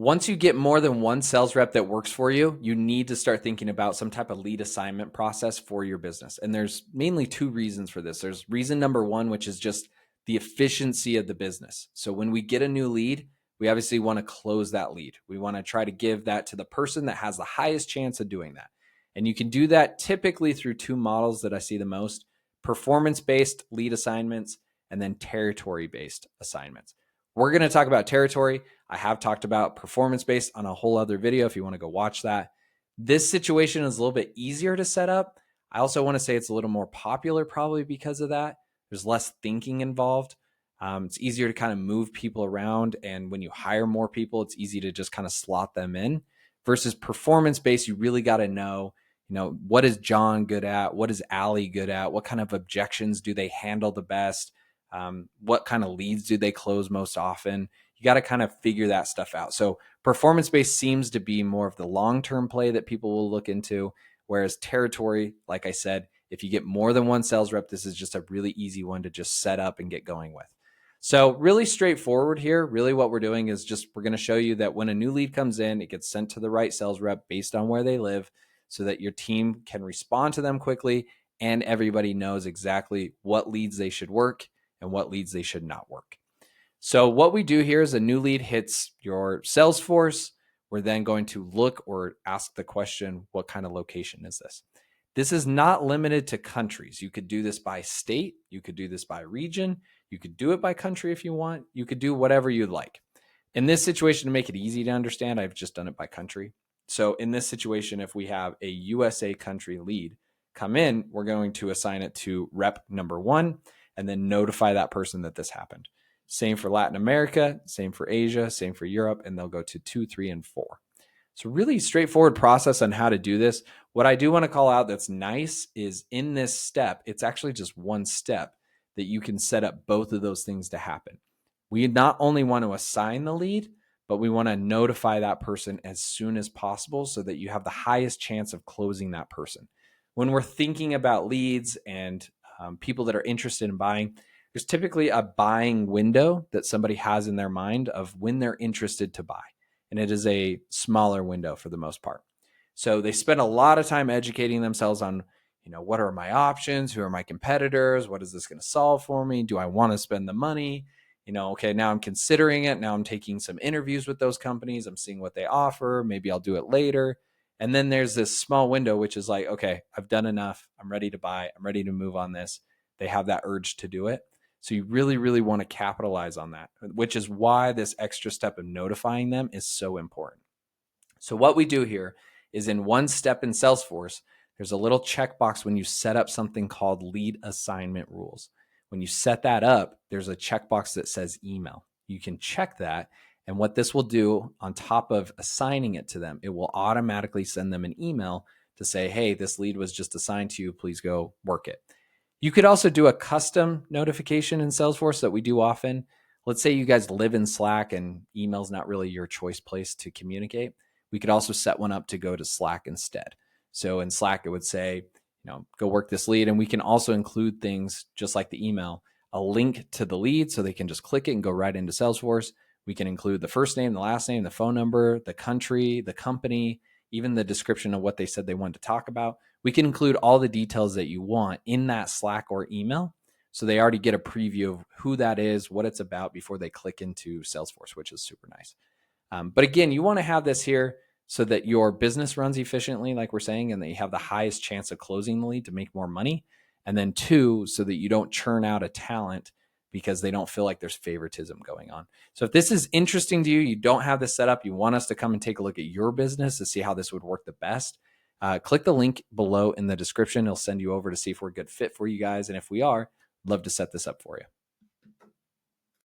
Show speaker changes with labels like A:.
A: Once you get more than one sales rep that works for you, you need to start thinking about some type of lead assignment process for your business. And there's mainly two reasons for this. There's reason number one, which is just the efficiency of the business. So when we get a new lead, we obviously want to close that lead. We want to try to give that to the person that has the highest chance of doing that. And you can do that typically through two models that I see the most: performance-based lead assignments and then territory-based assignments. We're going to talk about territory. I have talked about performance-based on a whole other video if you want to go watch that. This situation is a little bit easier to set up. I also want to say it's a little more popular probably because of that. There's less thinking involved. It's easier to kind of move people around. And when you hire more people, it's easy to just kind of slot them in. Versus performance-based, you really got to know, what is John good at? What is Allie good at? What kind of objections do they handle the best? What kind of leads do they close most often? You got to kind of figure that stuff out. So performance-based seems to be more of the long-term play that people will look into, whereas territory, like I said, if you get more than one sales rep, this is just a really easy one to just set up and get going with. So really straightforward here. Really what we're doing is we're going to show you that when a new lead comes in, it gets sent to the right sales rep based on where they live so that your team can respond to them quickly and everybody knows exactly what leads they should work and what leads they should not work. So what we do here is a new lead hits your Salesforce. We're then going to look or ask the question, what kind of location is this? This is not limited to countries. You could do this by state. You could do this by region. You could do it by country if you want. You could do whatever you'd like. In this situation, to make it easy to understand, I've just done it by country. So in this situation, if we have a USA country lead come in, we're going to assign it to rep number one and then notify that person that this happened. Same for Latin America, same for Asia, same for Europe, and they'll go to 2, 3, and 4. So really straightforward process on how to do this. What I do want to call out that's nice is in this step, it's actually just one step that you can set up both of those things to happen. We not only want to assign the lead, but we want to notify that person as soon as possible so that you have the highest chance of closing that person. When we're thinking about leads and people that are interested in buying, there's typically a buying window that somebody has in their mind of when they're interested to buy. And it is a smaller window for the most part. So they spend a lot of time educating themselves on, what are my options? Who are my competitors? What is this going to solve for me? Do I want to spend the money? Okay, now I'm considering it. Now I'm taking some interviews with those companies. I'm seeing what they offer. Maybe I'll do it later. And then there's this small window, which is like, okay, I've done enough. I'm ready to buy. I'm ready to move on this. They have that urge to do it. So you really, really want to capitalize on that, which is why this extra step of notifying them is so important. So what we do here is in one step in Salesforce, there's a little checkbox when you set up something called lead assignment rules. When you set that up, there's a checkbox that says email. You can check that. And what this will do on top of assigning it to them, it will automatically send them an email to say, hey, this lead was just assigned to you. Please go work it. You could also do a custom notification in Salesforce that we do often. Let's say you guys live in Slack and email's not really your choice place to communicate. We could also set one up to go to Slack instead. So in Slack, it would say, go work this lead. And we can also include things just like the email, a link to the lead so they can just click it and go right into Salesforce. We can include the first name, the last name, the phone number, the country, the company, even the description of what they said they wanted to talk about. We can include all the details that you want in that Slack or email. So they already get a preview of who that is, what it's about before they click into Salesforce, which is super nice. But again, you want to have this here so that your business runs efficiently, like we're saying, and that you have the highest chance of closing the lead to make more money. And then 2, so that you don't churn out a talent because they don't feel like there's favoritism going on. So if this is interesting to you, you don't have this set up, you want us to come and take a look at your business to see how this would work the best, click the link below in the description. It'll send you over to see if we're a good fit for you guys. And if we are, love to set this up for you.